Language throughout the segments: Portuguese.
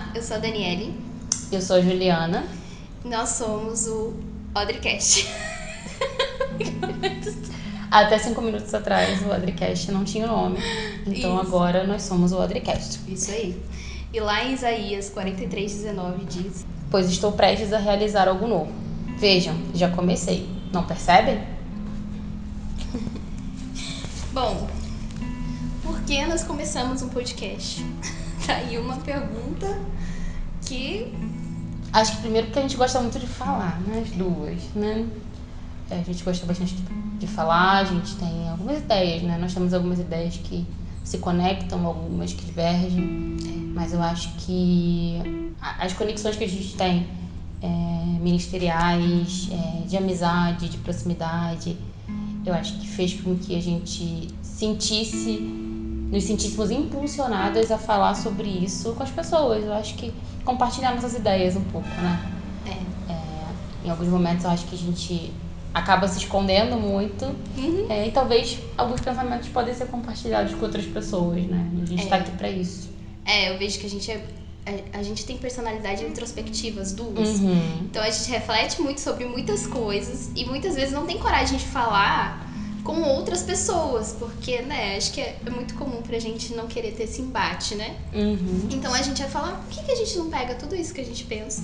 Olá, eu sou a Daniele. Eu sou a Juliana. Nós somos o Odricast. Até 5 minutos atrás o Odricast não tinha nome. Então Isso. agora nós somos o Odricast. Isso aí. E lá em Isaías 43:19 diz: Pois estou prestes a realizar algo novo. Vejam, já comecei. Não percebem? Bom, por que nós começamos um podcast? Tá aí uma pergunta que... Acho que primeiro porque a gente gosta muito de falar, né? As duas, né? A gente gosta bastante de falar, a gente tem algumas ideias, né? Nós temos algumas ideias que se conectam, algumas que divergem. Mas eu acho que as conexões que a gente tem, ministeriais, de amizade, de proximidade, eu acho que fez com que a gente nos sentíssemos impulsionadas a falar sobre isso com as pessoas. Eu acho que compartilhar nossas ideias um pouco, né? Em alguns momentos eu acho que a gente acaba se escondendo muito. E talvez alguns pensamentos podem ser compartilhados com outras pessoas, né? A gente tá aqui pra isso. Eu vejo que a gente tem personalidade introspectiva, as duas. Então a gente reflete muito sobre muitas coisas e muitas vezes não tem coragem de falar com outras pessoas, porque, né, acho que é muito comum pra gente não querer ter esse embate, né? Então a gente vai falar, por que a gente não pega tudo isso que a gente pensa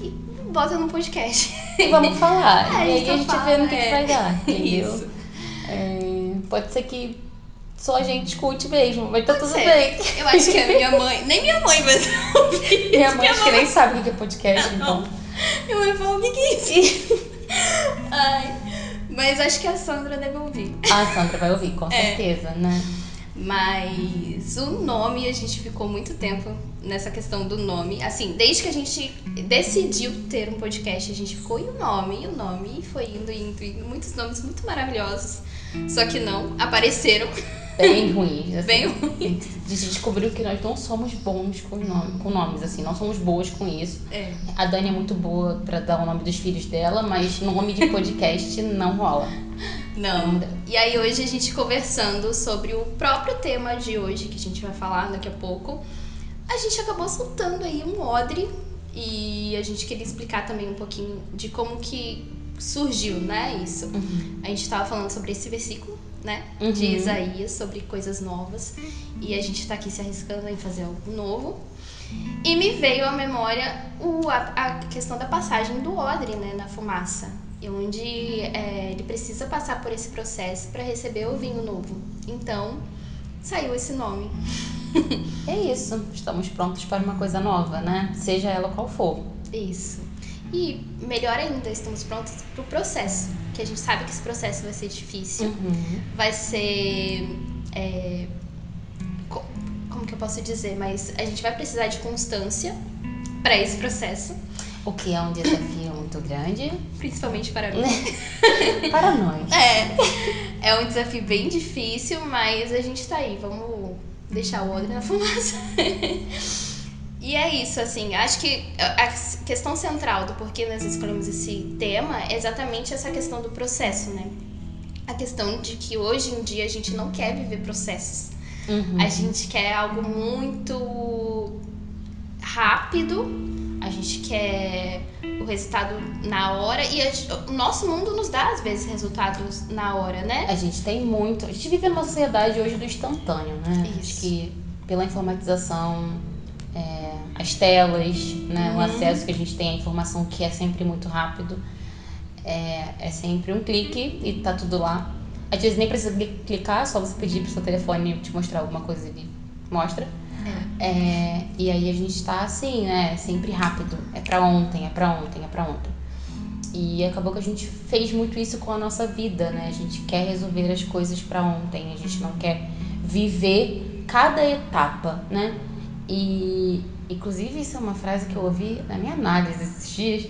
e bota no podcast? E vamos falar. E aí a gente fala, vê no que vai dar, entendeu? Isso. Pode ser que só a gente escute mesmo, vai tá Pode tudo ser. bem. Eu acho que a minha mãe, nem minha mãe vai ouvir. Minha mãe acho que nem sabe o que é podcast, então. Minha mãe fala, o que é isso? Ai, mas acho que a Sandra deve ouvir. A Sandra vai ouvir, com certeza, né? Mas o nome, a gente ficou muito tempo nessa questão do nome. Assim, desde que a gente decidiu ter um podcast, a gente ficou, e o nome, e foi indo. Muitos nomes muito maravilhosos. Só que não, apareceram. Bem ruins, assim. Bem ruins. A gente descobriu que nós não somos bons com nomes, assim, não somos boas com isso. A Dani é muito boa pra dar o nome dos filhos dela, mas nome de podcast não rola. Não. E aí hoje a gente conversando sobre o próprio tema de hoje, que a gente vai falar daqui a pouco, a gente acabou soltando aí um odre e a gente queria explicar também um pouquinho de como que surgiu, né, isso. A gente tava falando sobre esse versículo, né, de Isaías, sobre coisas novas, e a gente tá aqui se arriscando em fazer algo novo. E me veio à memória a questão da passagem do odre, né, na fumaça, onde ele precisa passar por esse processo para receber o vinho novo. Então, saiu esse nome. É isso, estamos prontos para uma coisa nova, né? Seja ela qual for. Isso. E melhor ainda, estamos prontos para o processo, que a gente sabe que esse processo vai ser difícil, vai ser... como que eu posso dizer? Mas a gente vai precisar de constância para esse processo. O que é um desafio muito grande. Principalmente para mim. Para nós. É um desafio bem difícil, mas a gente tá aí. Vamos deixar o odre na fumaça. E é isso, assim. Acho que a questão central do porquê nós escolhemos esse tema é exatamente essa questão do processo, né? A questão de que hoje em dia a gente não quer viver processos. A gente quer algo muito rápido. A gente quer o resultado na hora e o nosso mundo nos dá, às vezes, resultados na hora, né? A gente tem muito... A gente vive numa sociedade hoje do instantâneo, né? Isso. Acho que pela informatização, as telas, né? O acesso que a gente tem à informação que é sempre muito rápido. É sempre um clique e tá tudo lá. Às vezes nem precisa clicar, só você pedir pro seu telefone te mostrar alguma coisa e ele mostra. E aí a gente tá assim, né? Sempre rápido. É pra ontem. E acabou que a gente fez muito isso com a nossa vida, né? A gente quer resolver as coisas pra ontem. A gente não quer viver cada etapa, né? E, inclusive, isso é uma frase que eu ouvi na minha análise esses dias,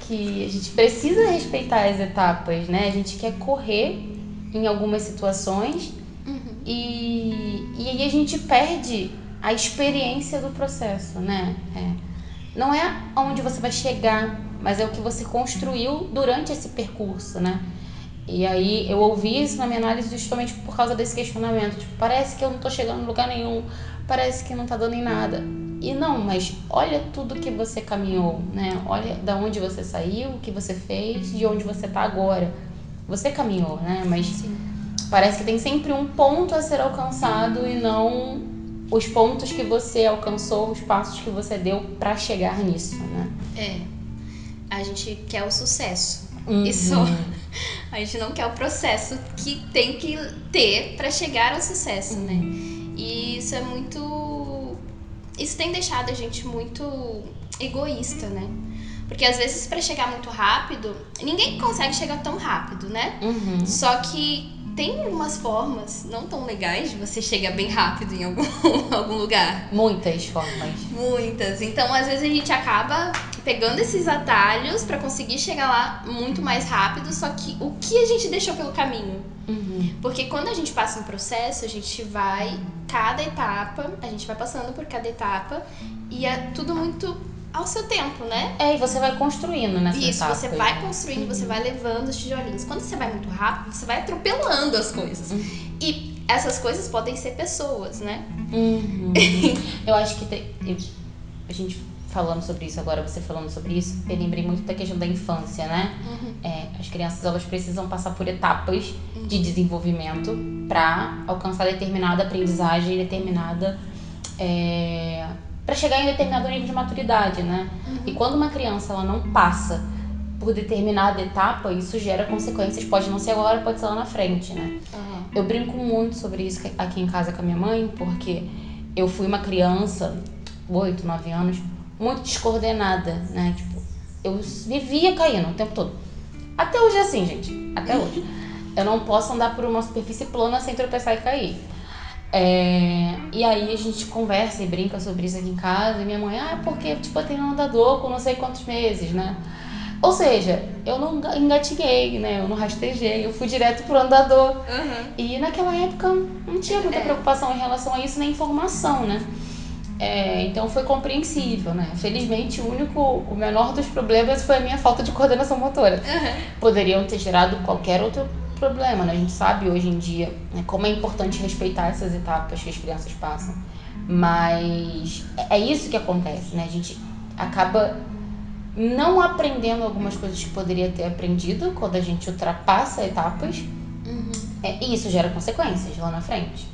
que a gente precisa respeitar as etapas, né? A gente quer correr em algumas situações e aí a gente perde a experiência do processo, né? Não é onde você vai chegar, mas é o que você construiu durante esse percurso, né? E aí eu ouvi isso na minha análise justamente por causa desse questionamento. Tipo, parece que eu não tô chegando em lugar nenhum, parece que não tá dando em nada. E não, mas olha tudo que você caminhou, né? Olha da onde você saiu, o que você fez, de onde você tá agora. Você caminhou, né? Mas Sim. parece que tem sempre um ponto a ser alcançado e não os pontos que você alcançou, os passos que você deu pra chegar nisso, né? A gente quer o sucesso. Uhum. E só. A gente não quer o processo que tem que ter pra chegar ao sucesso, né? E isso é muito... Isso tem deixado a gente muito egoísta, né? Porque às vezes pra chegar muito rápido, ninguém consegue chegar tão rápido, né? Só que tem umas formas não tão legais de você chegar bem rápido em algum lugar. Muitas formas. Muitas. Então, às vezes a gente acaba pegando esses atalhos pra conseguir chegar lá muito mais rápido, só que o que a gente deixou pelo caminho? Porque quando a gente passa um processo, a gente vai, cada etapa, a gente vai passando por cada etapa e é tudo muito ao seu tempo, né? E você vai construindo nessa etapa. Isso, você vai construindo, você vai levando os tijolinhos. Quando você vai muito rápido, você vai atropelando as coisas. E essas coisas podem ser pessoas, né? Eu acho que a gente falando sobre isso agora, você falando sobre isso, eu lembrei muito da questão da infância, né? As crianças, elas precisam passar por etapas de desenvolvimento para alcançar determinada aprendizagem, determinada... para chegar em determinado nível de maturidade, né? E quando uma criança ela não passa por determinada etapa, isso gera consequências, pode não ser agora, pode ser lá na frente, né? Eu brinco muito sobre isso aqui em casa com a minha mãe, porque eu fui uma criança, 8, 9 anos, muito descoordenada, né? Tipo, eu vivia caindo o tempo todo. Até hoje é assim, gente. Até hoje. Eu não posso andar por uma superfície plana sem tropeçar e cair. E aí a gente conversa e brinca sobre isso aqui em casa. E minha mãe, porque tipo, eu tenho um andador com não sei quantos meses, né? Ou seja, eu não engatiguei, né? Eu não rastejei, eu fui direto pro andador. E naquela época não tinha muita preocupação em relação a isso, nem informação, né? Então foi compreensível, né? Felizmente o menor dos problemas foi a minha falta de coordenação motora. Poderiam ter gerado qualquer outro problema, né? A gente sabe hoje em dia, né, como é importante respeitar essas etapas que as crianças passam. Mas é isso que acontece, né? A gente acaba não aprendendo algumas coisas que poderia ter aprendido quando a gente ultrapassa etapas. E isso gera consequências lá na frente.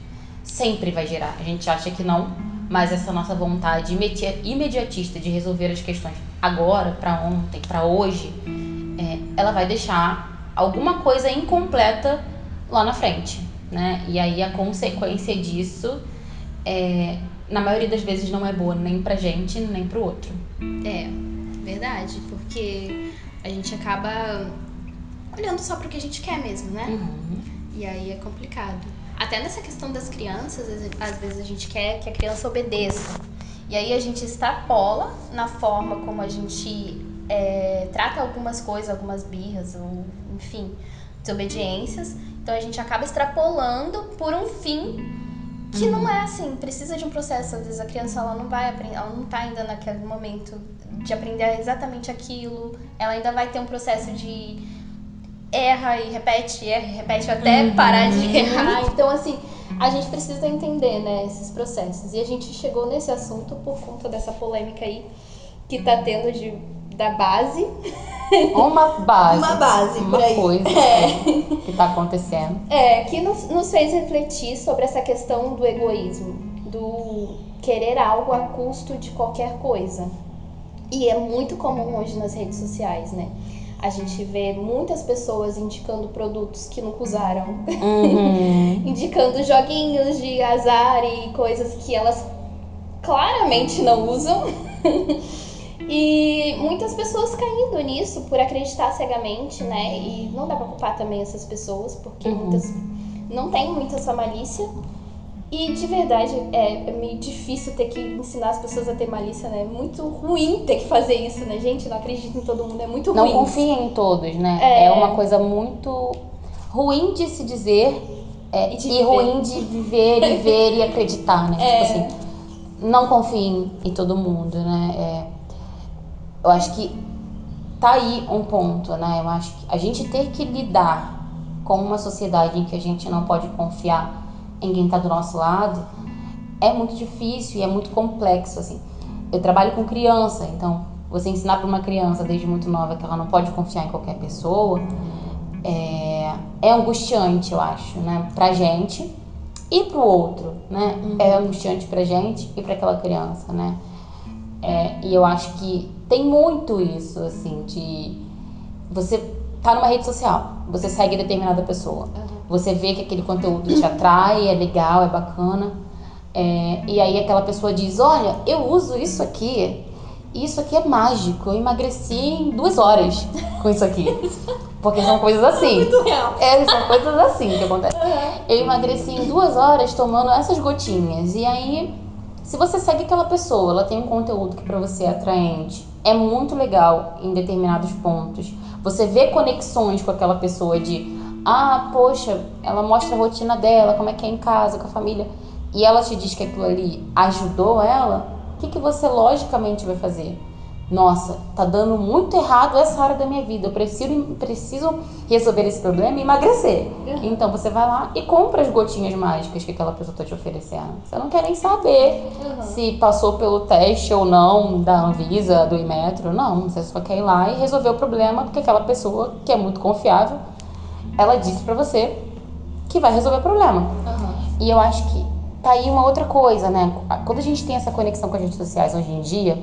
Sempre vai gerar. A gente acha que não, mas essa nossa vontade imediatista de resolver as questões agora, pra ontem, pra hoje, ela vai deixar alguma coisa incompleta lá na frente, né? E aí a consequência disso, na maioria das vezes, não é boa nem pra gente, nem pro outro. Verdade, porque a gente acaba olhando só pro que a gente quer mesmo, né? E aí é complicado. Até nessa questão das crianças, às vezes a gente quer que a criança obedeça. E aí a gente extrapola na forma como a gente trata algumas coisas, algumas birras, ou enfim, desobediências. Então a gente acaba extrapolando por um fim que não é assim, precisa de um processo. Às vezes a criança ela não vai aprender, ela não tá ainda naquele momento de aprender exatamente aquilo. Ela ainda vai ter um processo de erra e repete até parar de errar. Então assim, a gente precisa entender, né, esses processos. E a gente chegou nesse assunto por conta dessa polêmica aí que tá tendo da base. Uma base por aí. Coisa que tá acontecendo. Que nos fez refletir sobre essa questão do egoísmo, do querer algo a custo de qualquer coisa. E é muito comum hoje nas redes sociais, né? A gente vê muitas pessoas indicando produtos que nunca usaram, indicando joguinhos de azar e coisas que elas claramente não usam. E muitas pessoas caindo nisso por acreditar cegamente, né? E não dá pra culpar também essas pessoas, porque muitas não têm muito essa malícia. E de verdade, é meio difícil ter que ensinar as pessoas a ter malícia, né? É muito ruim ter que fazer isso, né? Gente, não acredito em todo mundo, é muito ruim. Não confiem em todos, né? É uma coisa muito ruim de se dizer e ruim de viver e ver e acreditar, né? Tipo assim, não confiem em todo mundo, né? Eu acho que tá aí um ponto, né? Eu acho que a gente ter que lidar com uma sociedade em que a gente não pode confiar em quem tá do nosso lado é muito difícil e é muito complexo, assim. Eu trabalho com criança, então você ensinar para uma criança desde muito nova que ela não pode confiar em qualquer pessoa é angustiante, eu acho, né? Pra gente e pro outro, né? É angustiante pra gente e pra aquela criança, né? E eu acho que tem muito isso, assim, de você tá numa rede social, você segue determinada pessoa, você vê que aquele conteúdo te atrai, é legal, é bacana, e aí aquela pessoa diz, olha, eu uso isso aqui é mágico, eu emagreci em 2 horas com isso aqui. Porque são coisas assim. Muito real. São coisas assim que acontecem. Eu emagreci em 2 horas tomando essas gotinhas. E aí, se você segue aquela pessoa, ela tem um conteúdo que pra você é atraente, é muito legal em determinados pontos. Você vê conexões com aquela pessoa de, poxa, ela mostra a rotina dela, como é que é em casa, com a família, e ela te diz que aquilo ali ajudou ela, o que você logicamente vai fazer? Nossa, tá dando muito errado essa área da minha vida, eu preciso resolver esse problema e emagrecer. Então você vai lá e compra as gotinhas mágicas que aquela pessoa tá te oferecendo. Você não quer nem saber se passou pelo teste ou não da Anvisa, do Inmetro, não. Você só quer ir lá e resolver o problema porque aquela pessoa, que é muito confiável, ela disse pra você que vai resolver o problema. E eu acho que tá aí uma outra coisa, né? Quando a gente tem essa conexão com as redes sociais hoje em dia,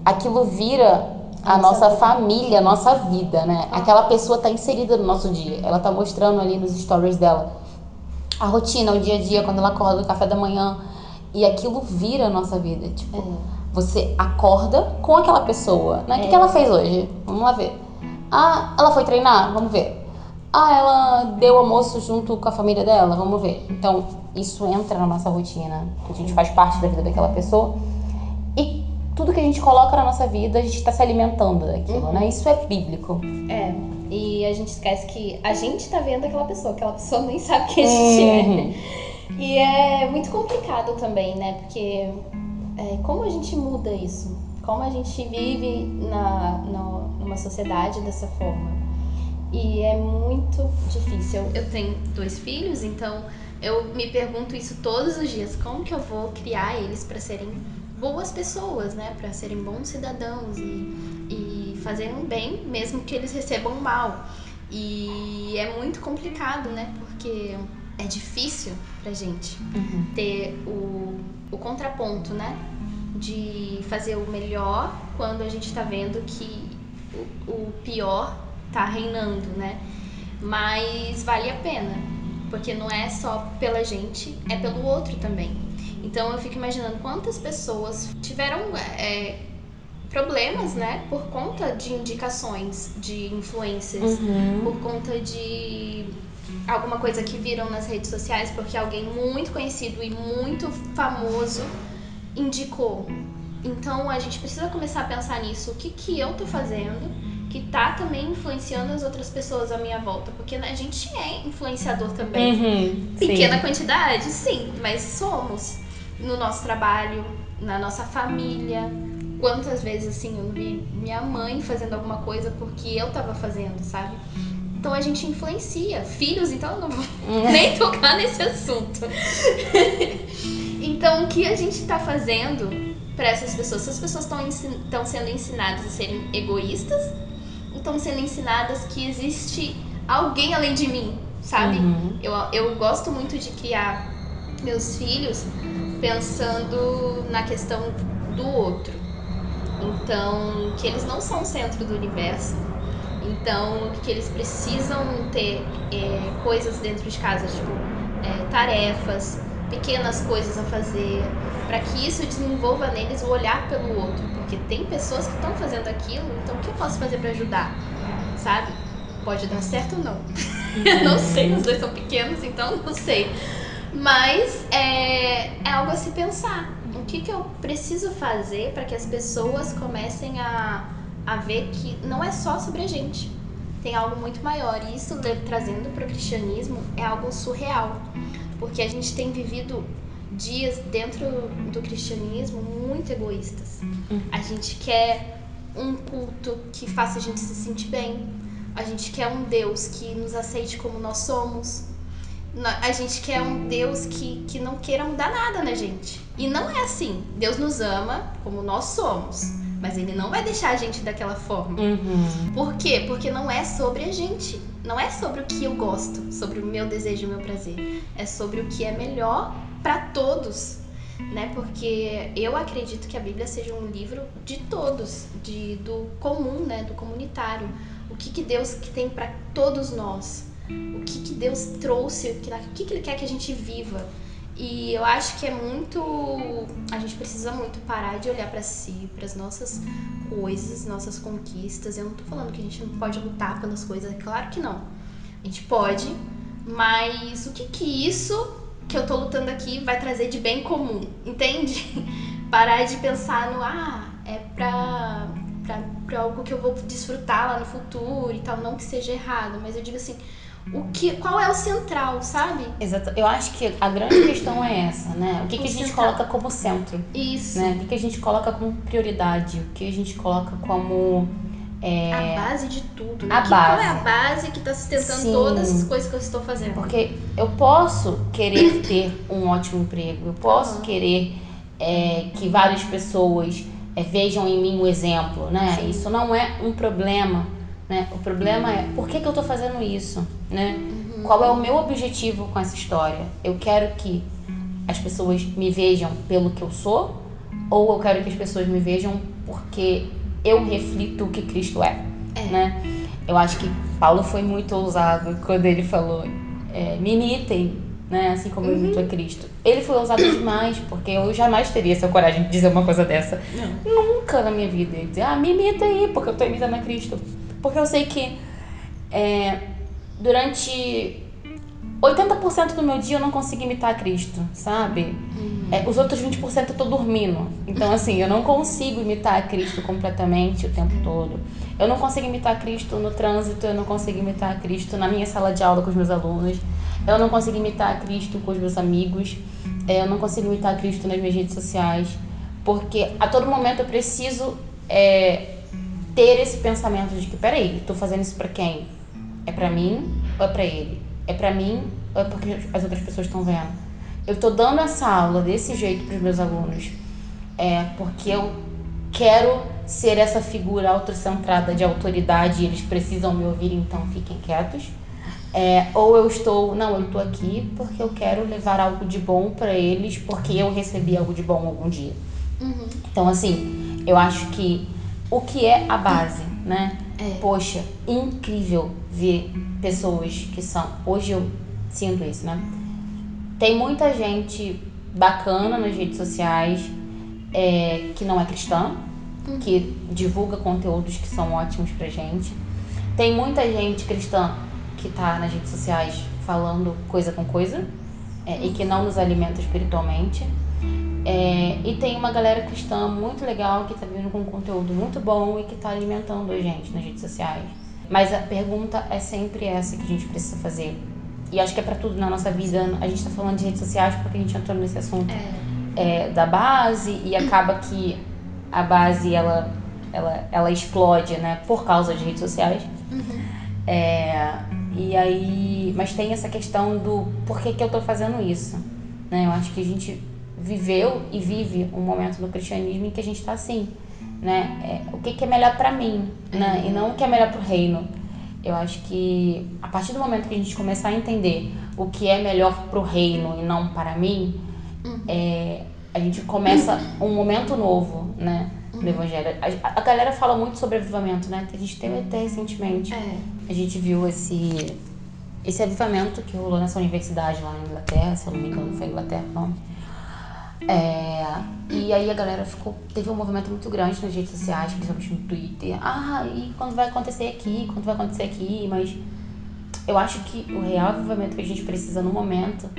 aquilo vira a nossa família, a nossa vida, né? Aquela pessoa tá inserida no nosso dia. Ela tá mostrando ali nos stories dela a rotina, o dia a dia, quando ela acorda, o café da manhã. E aquilo vira a nossa vida. Tipo, você acorda com aquela pessoa, né? O que ela fez hoje? Vamos lá ver. Ela foi treinar? Vamos ver. Ela deu almoço junto com a família dela? Vamos ver. Então, isso entra na nossa rotina. A gente faz parte da vida daquela pessoa. E tudo que a gente coloca na nossa vida, a gente está se alimentando daquilo, né? Isso é bíblico. E a gente esquece que a gente tá vendo aquela pessoa nem sabe quem a gente é. E é muito complicado também, né? Porque como a gente muda isso? Como a gente vive numa sociedade dessa forma? E é muito difícil. Eu tenho 2 filhos, então eu me pergunto isso todos os dias. Como que eu vou criar eles para serem boas pessoas, né? Para serem bons cidadãos e fazerem bem, mesmo que eles recebam mal. E é muito complicado, né? Porque é difícil pra gente ter o contraponto, né? De fazer o melhor quando a gente tá vendo que o pior tá reinando, né? Mas vale a pena, porque não é só pela gente, é pelo outro também. Então eu fico imaginando quantas pessoas tiveram problemas, né? Por conta de indicações de influencers, por conta de alguma coisa que viram nas redes sociais, porque alguém muito conhecido e muito famoso indicou. Então a gente precisa começar a pensar nisso. O que eu tô fazendo que tá também influenciando as outras pessoas à minha volta? Porque a gente é influenciador também. Pequena quantidade, sim, mas somos. No nosso trabalho, na nossa família. Quantas vezes, assim, eu não vi minha mãe fazendo alguma coisa porque eu tava fazendo, sabe? Então a gente influencia. Filhos, então eu não vou nem tocar nesse assunto. Então o que a gente tá fazendo para essas pessoas? Se as pessoas estão sendo ensinadas a serem egoístas, ou estão sendo ensinadas que existe alguém além de mim, sabe? Eu gosto muito de criar meus filhos pensando na questão do outro. Então, que eles não são o centro do universo. Então, que eles precisam ter coisas dentro de casa, tipo tarefas, pequenas coisas a fazer, para que isso desenvolva neles o olhar pelo outro. Porque tem pessoas que estão fazendo aquilo, então o que eu posso fazer para ajudar? Sabe? Pode dar certo ou não. Eu não sei, os 2 são pequenos, então não sei. Mas é algo a se pensar. O que eu preciso fazer para que as pessoas comecem a ver que não é só sobre a gente. Tem algo muito maior. E isso, trazendo para o cristianismo, é algo surreal. Porque a gente tem vivido dias dentro do cristianismo muito egoístas. A gente quer um culto que faça a gente se sentir bem. A gente quer um Deus que nos aceite como nós somos. A gente quer um Deus que não queira mudar nada na gente. E não é assim. Deus nos ama como nós somos, mas Ele não vai deixar a gente daquela forma. Por quê? Porque não é sobre a gente. Não é sobre o que eu gosto, sobre o meu desejo e o meu prazer. É sobre o que é melhor para todos, né? Porque eu acredito que a Bíblia seja um livro de todos, do comum, né? Do comunitário. O que Deus tem para todos nós. O que Deus trouxe, o que Ele quer que a gente viva. E eu acho que a gente precisa muito parar de olhar pra si, pras nossas coisas, nossas conquistas. Eu não tô falando que a gente não pode lutar pelas coisas, é claro que não. A gente pode, mas o que isso que eu tô lutando aqui vai trazer de bem comum, entende? Parar de pensar no, é pra algo que eu vou desfrutar lá no futuro e tal, não que seja errado, mas eu digo assim, qual é o central, sabe? Exato. Eu acho que a grande questão é essa, né? O que a gente coloca como centro? Isso. Né? O que a gente coloca como prioridade? O que a gente coloca como... a base de tudo, né? Qual é a base que tá sustentando Sim. todas as coisas que eu estou fazendo? Porque eu posso querer ter um ótimo emprego, eu posso querer que várias pessoas vejam em mim um exemplo, né? Sim. Isso não é um problema, né? O problema é por que eu tô fazendo isso, né? Qual é o meu objetivo com essa história? Eu quero que as pessoas me vejam pelo que eu sou, ou eu quero que as pessoas me vejam porque eu reflito o que Cristo é, né? Eu acho que Paulo foi muito ousado quando ele falou me imitem, né? Assim como eu imito a Cristo. Ele foi ousado demais, porque eu jamais teria essa coragem de dizer uma coisa dessa. Não. Nunca na minha vida. Ele dizer, me imita aí, porque eu tô imitando a Cristo. Porque eu sei que durante 80% do meu dia eu não consigo imitar a Cristo, sabe? Os outros 20% eu tô dormindo. Então, assim, eu não consigo imitar a Cristo completamente o tempo todo. Eu não consigo imitar a Cristo no trânsito, eu não consigo imitar a Cristo na minha sala de aula com os meus alunos, eu não consigo imitar a Cristo com os meus amigos, eu não consigo imitar a Cristo nas minhas redes sociais, porque a todo momento eu preciso ter esse pensamento de que, peraí, tô fazendo isso pra quem? É pra mim ou é pra ele? É pra mim ou é porque as outras pessoas estão vendo? Eu tô dando essa aula desse jeito pros meus alunos porque eu quero ser essa figura autocentrada de autoridade e eles precisam me ouvir, então fiquem quietos. Ou eu tô aqui porque eu quero levar algo de bom pra eles, porque eu recebi algo de bom algum dia. Então, assim, eu acho que o que é a base, né? Poxa, incrível ver pessoas que são... Hoje eu sinto isso, né? Tem muita gente bacana nas redes sociais que não é cristã, que divulga conteúdos que são ótimos pra gente. Tem muita gente cristã que tá nas redes sociais falando coisa com coisa e que não nos alimenta espiritualmente. E tem uma galera cristã muito legal que tá vindo com um conteúdo muito bom e que tá alimentando a gente nas redes sociais. Mas a pergunta é sempre essa que a gente precisa fazer. E acho que é pra tudo na nossa vida. A gente tá falando de redes sociais porque a gente entrou nesse assunto da base e acaba que a base ela explode, né, por causa de redes sociais. E aí, mas tem essa questão do por que eu tô fazendo isso, né? Eu acho que a gente viveu e vive um momento no cristianismo em que a gente tá assim, né? O que é melhor pra mim, né? E não o que é melhor pro reino. Eu acho que a partir do momento que a gente começar a entender o que é melhor pro reino e não para mim, a gente começa um momento novo, né, no Evangelho. A galera fala muito sobre avivamento, né? A gente teve até recentemente. A gente viu esse avivamento que rolou nessa universidade lá na Inglaterra, se eu não me engano, foi Inglaterra o nome. E aí a galera teve um movimento muito grande nas redes sociais, principalmente no Twitter. E quando vai acontecer aqui? Quando vai acontecer aqui? Mas eu acho que o real avivamento que a gente precisa no momento,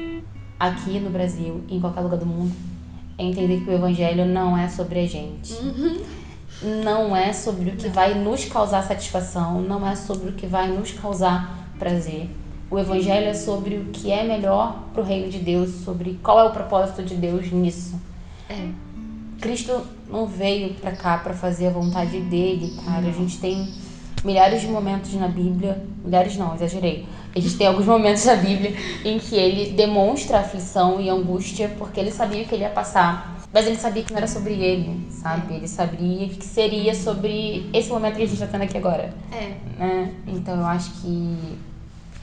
aqui no Brasil e em qualquer lugar do mundo, é entender que o Evangelho não é sobre a gente. Não é sobre o que vai nos causar satisfação, não é sobre o que vai nos causar prazer. O Evangelho é sobre o que é melhor pro reino de Deus, sobre qual é o propósito de Deus nisso. Cristo não veio pra cá pra fazer a vontade dele, cara. A gente tem milhares de momentos na Bíblia, milhares não, exagerei. A gente tem alguns momentos na Bíblia em que ele demonstra aflição e angústia porque ele sabia que ele ia passar. Mas ele sabia que não era sobre ele, sabe? Ele sabia que seria sobre esse momento que a gente tá tendo aqui agora. Né? Então eu acho que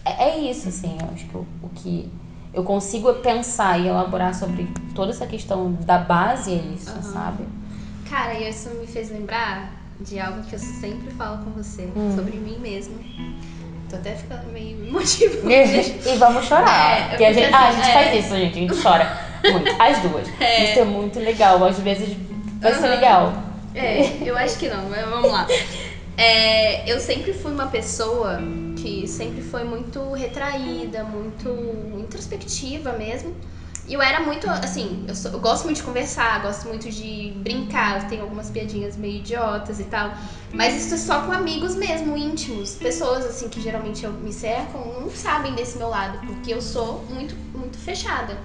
é isso, assim. Eu acho que o que eu consigo pensar e elaborar sobre toda essa questão da base é isso, sabe? Cara, e isso me fez lembrar de algo que eu sempre falo com você, sobre mim mesma. Tô até ficando meio emotiva. E vamos chorar. Porque a gente faz isso, gente. A gente chora muito. As duas. Isso é muito legal. Às vezes vai ser legal. Eu acho que não, mas vamos lá. Eu sempre fui uma pessoa que sempre foi muito retraída, muito introspectiva mesmo. E eu era muito, assim, eu gosto muito de conversar, gosto muito de brincar, tenho algumas piadinhas meio idiotas e tal. Mas isso é só com amigos mesmo, íntimos. Pessoas, assim, que geralmente eu me cercam, não sabem desse meu lado, porque eu sou muito, muito fechada.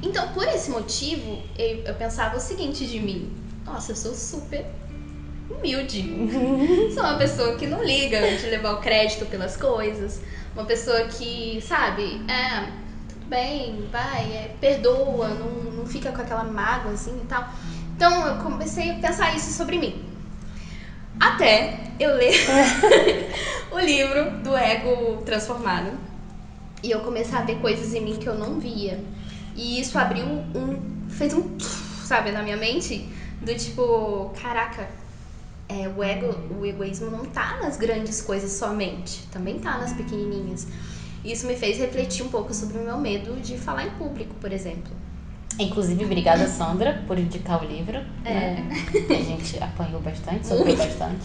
Então, por esse motivo, eu pensava o seguinte de mim. Nossa, eu sou super humilde. Sou uma pessoa que não liga de levar o crédito pelas coisas. Uma pessoa que, sabe, tudo bem, vai, perdoa, não fica com aquela mágoa assim e tal. Então eu comecei a pensar isso sobre mim. Até eu ler o livro do Ego Transformado. E eu comecei a ver coisas em mim que eu não via. E isso abriu fez sabe, na minha mente, do tipo, caraca, o egoísmo não tá nas grandes coisas somente, também tá nas pequenininhas. Isso me fez refletir um pouco sobre o meu medo de falar em público, por exemplo. Inclusive, obrigada, Sandra, por indicar o livro. Né? A gente apanhou bastante, sofreu bastante.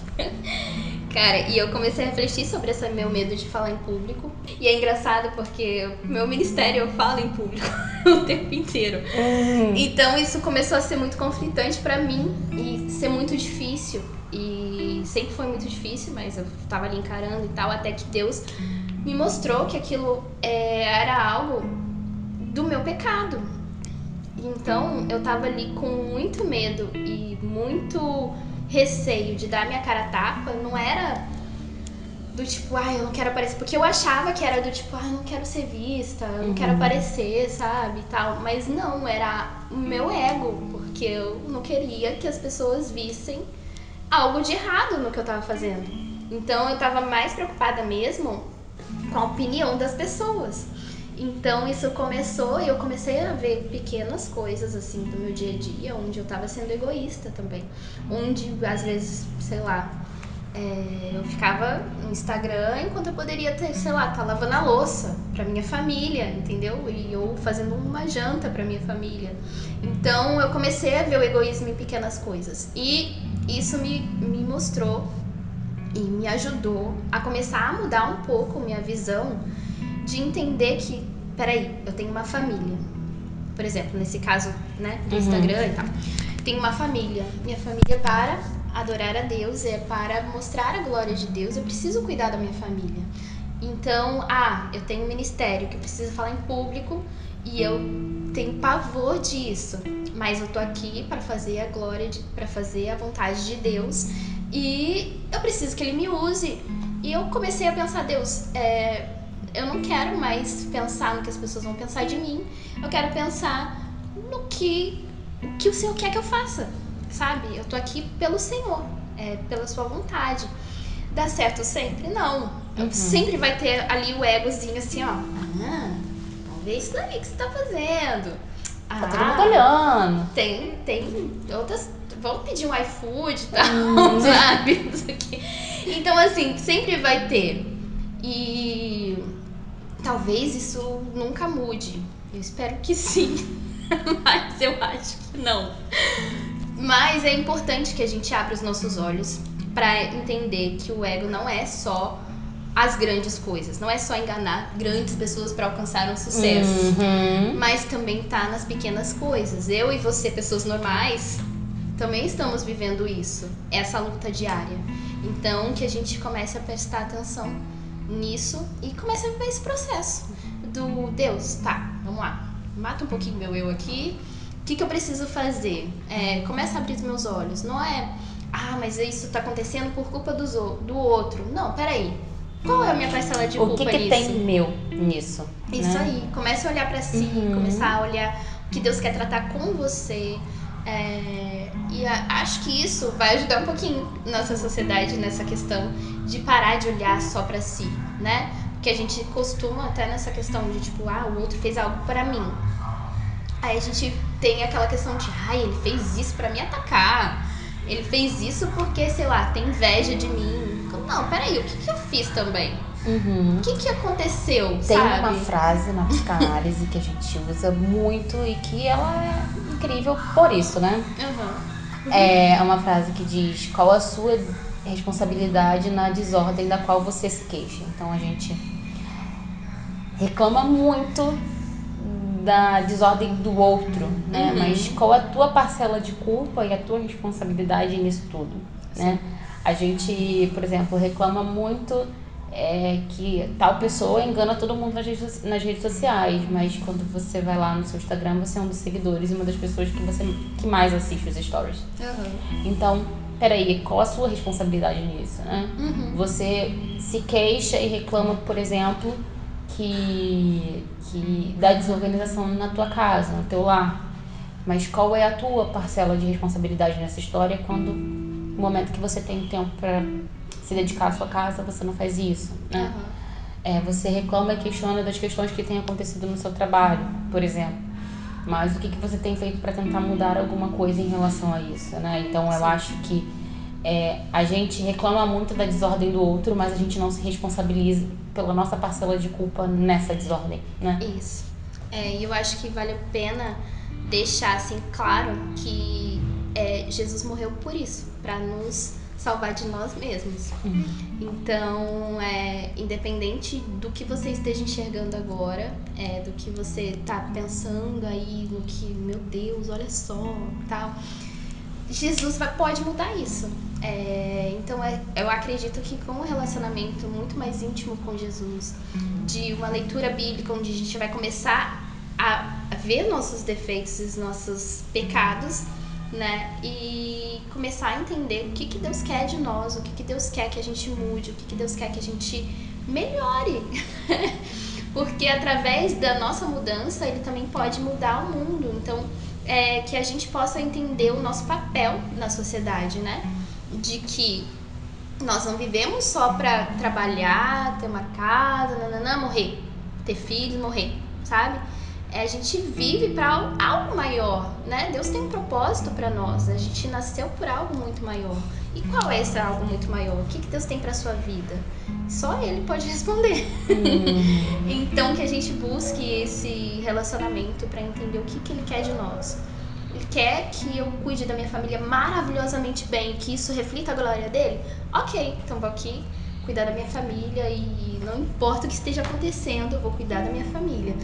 Cara, e eu comecei a refletir sobre esse meu medo de falar em público. E é engraçado porque meu ministério eu falo em público o tempo inteiro. Então isso começou a ser muito conflitante pra mim e ser muito difícil. E sempre foi muito difícil, mas eu tava ali encarando e tal, até que Deus me mostrou que aquilo era algo do meu pecado. Então eu tava ali com muito medo e muito receio de dar minha cara a tapa. Não era do tipo, eu não quero aparecer, porque eu achava que era do tipo, eu não quero ser vista, eu não quero aparecer, sabe, e tal. Mas não, era o meu ego, porque eu não queria que as pessoas vissem algo de errado no que eu tava fazendo. Então eu tava mais preocupada mesmo com a opinião das pessoas. Então isso começou e eu comecei a ver pequenas coisas assim do meu dia a dia, onde eu tava sendo egoísta também. Onde às vezes, sei lá, eu ficava no Instagram enquanto eu poderia ter, sei lá, tá lavando a louça pra minha família, entendeu? E eu fazendo uma janta pra minha família. Então eu comecei a ver o egoísmo em pequenas coisas. E isso me mostrou e me ajudou a começar a mudar um pouco minha visão de entender que, peraí, eu tenho uma família. Por exemplo, nesse caso, né, do Instagram e tal. Tenho uma família. Minha família para adorar a Deus, para mostrar a glória de Deus, eu preciso cuidar da minha família. Então, eu tenho um ministério que eu preciso falar em público e eu tenho pavor disso. Mas eu tô aqui para fazer a glória, para fazer a vontade de Deus e eu preciso que Ele me use. E eu comecei a pensar, Deus, eu não quero mais pensar no que as pessoas vão pensar de mim. Eu quero pensar no que o Senhor quer que eu faça, sabe? Eu tô aqui pelo Senhor, pela sua vontade. Dá certo sempre? Não. Sempre vai ter ali o egozinho assim, ó. Vamos ver isso daí que você tá fazendo. Tá todo mundo olhando. Tem outras... Vamos pedir um iFood e tal, sabe? Então, assim, sempre vai ter. E talvez isso nunca mude. Eu espero que sim. Mas eu acho que não. Mas é importante que a gente abra os nossos olhos pra entender que o ego não é só as grandes coisas. Não é só enganar grandes pessoas pra alcançar um sucesso. Mas também tá nas pequenas coisas. Eu e você, pessoas normais, também estamos vivendo isso. Essa luta diária. Então, que a gente comece a prestar atenção nisso e comece a viver esse processo do Deus, tá, vamos lá, mata um pouquinho meu eu aqui, o que eu preciso fazer? Começa a abrir os meus olhos, não é mas isso tá acontecendo por culpa do outro. Não, peraí. Qual é a minha parcela de culpa nisso? O que tem meu nisso? Isso, né? aí. Comece a olhar pra si, começar a olhar o que Deus quer tratar com você. E acho que isso vai ajudar um pouquinho nossa sociedade nessa questão de parar de olhar só pra si, né? Porque a gente costuma até nessa questão de tipo, o outro fez algo pra mim. Aí a gente tem aquela questão de, ele fez isso pra me atacar. Ele fez isso porque, sei lá, tem inveja de mim. Não, peraí, o que eu fiz também? O que aconteceu, Tem sabe? uma frase na psicanálise que a gente usa muito e que ela é incrível por isso, né? É uma frase que diz: qual a sua responsabilidade na desordem da qual você se queixa? Então a gente reclama muito da desordem do outro, né? Mas qual a tua parcela de culpa e a tua responsabilidade nisso tudo, né? A gente, por exemplo, reclama muito que tal pessoa engana todo mundo nas redes sociais, mas quando você vai lá no seu Instagram, você é um dos seguidores e uma das pessoas que mais assiste os stories. Então, peraí, qual a sua responsabilidade nisso, né? Você se queixa e reclama, por exemplo, que dá desorganização na tua casa, no teu lar. Mas qual é a tua parcela de responsabilidade nessa história quando no momento que você tem tempo para se dedicar à sua casa, você não faz isso, né? Você reclama e questiona das questões que têm acontecido no seu trabalho, por exemplo. Mas o que você tem feito para tentar mudar alguma coisa em relação a isso, né? Então eu acho que a gente reclama muito da desordem do outro, mas a gente não se responsabiliza pela nossa parcela de culpa nessa desordem, né? Isso. E eu acho que vale a pena deixar assim claro que Jesus morreu por isso, para nos salvar de nós mesmos. Então, independente do que você esteja enxergando agora, do que você tá pensando aí, no que, meu Deus, olha só, tal, Jesus pode mudar isso. Então, eu acredito que com um relacionamento muito mais íntimo com Jesus, de uma leitura bíblica onde a gente vai começar a ver nossos defeitos e nossos pecados, né? E começar a entender o que Deus quer de nós, o que Deus quer que a gente mude, o que Deus quer que a gente melhore. Porque através da nossa mudança, Ele também pode mudar o mundo. Então, que a gente possa entender o nosso papel na sociedade, né? De que nós não vivemos só pra trabalhar, ter uma casa, morrer, ter filhos, morrer, sabe? A gente vive para algo maior, né? Deus tem um propósito para nós. A gente nasceu por algo muito maior. E qual é esse algo muito maior? O que Deus tem para sua vida? Só Ele pode responder. Então que a gente busque esse relacionamento para entender o que Ele quer de nós. Ele quer que eu cuide da minha família maravilhosamente bem, que isso reflita a glória dele? Ok, então vou aqui cuidar da minha família e não importa o que esteja acontecendo, eu vou cuidar da minha família.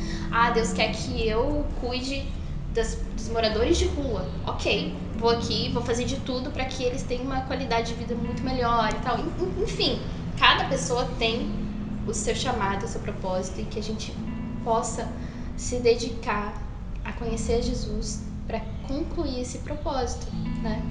Deus quer que eu cuide dos moradores de rua. Ok, vou aqui, vou fazer de tudo para que eles tenham uma qualidade de vida muito melhor e tal. Enfim, cada pessoa tem o seu chamado, o seu propósito e que a gente possa se dedicar a conhecer Jesus para concluir esse propósito, né?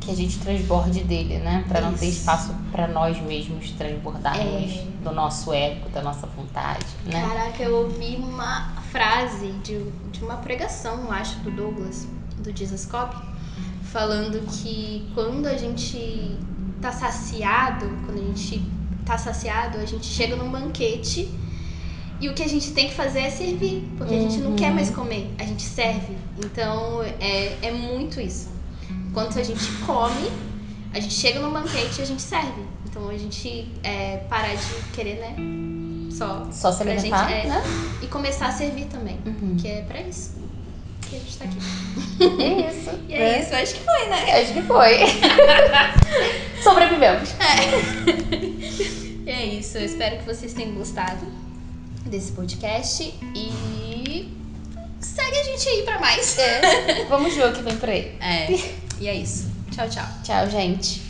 Que a gente transborde dele, né? Para não ter espaço para nós mesmos transbordarmos do nosso ego, da nossa vontade, né? Caraca, eu ouvi uma frase de uma pregação, acho, do Douglas, do Jesus Cop, falando que quando a gente tá saciado, a gente chega num banquete e o que a gente tem que fazer é servir, porque a gente não quer mais comer, a gente serve. Então, é muito isso. Quando a gente come, a gente chega no banquete e a gente serve. Então a gente parar de querer, né? Só se alimentar, né? E começar a servir também. Que é pra isso que a gente tá aqui. É isso. E é isso, acho que foi, né? Acho que foi. Sobrevivemos. É isso, eu espero que vocês tenham gostado desse podcast e segue a gente aí pra mais. Vamos ver o que vem por aí. E é isso. Tchau, tchau. Tchau, gente.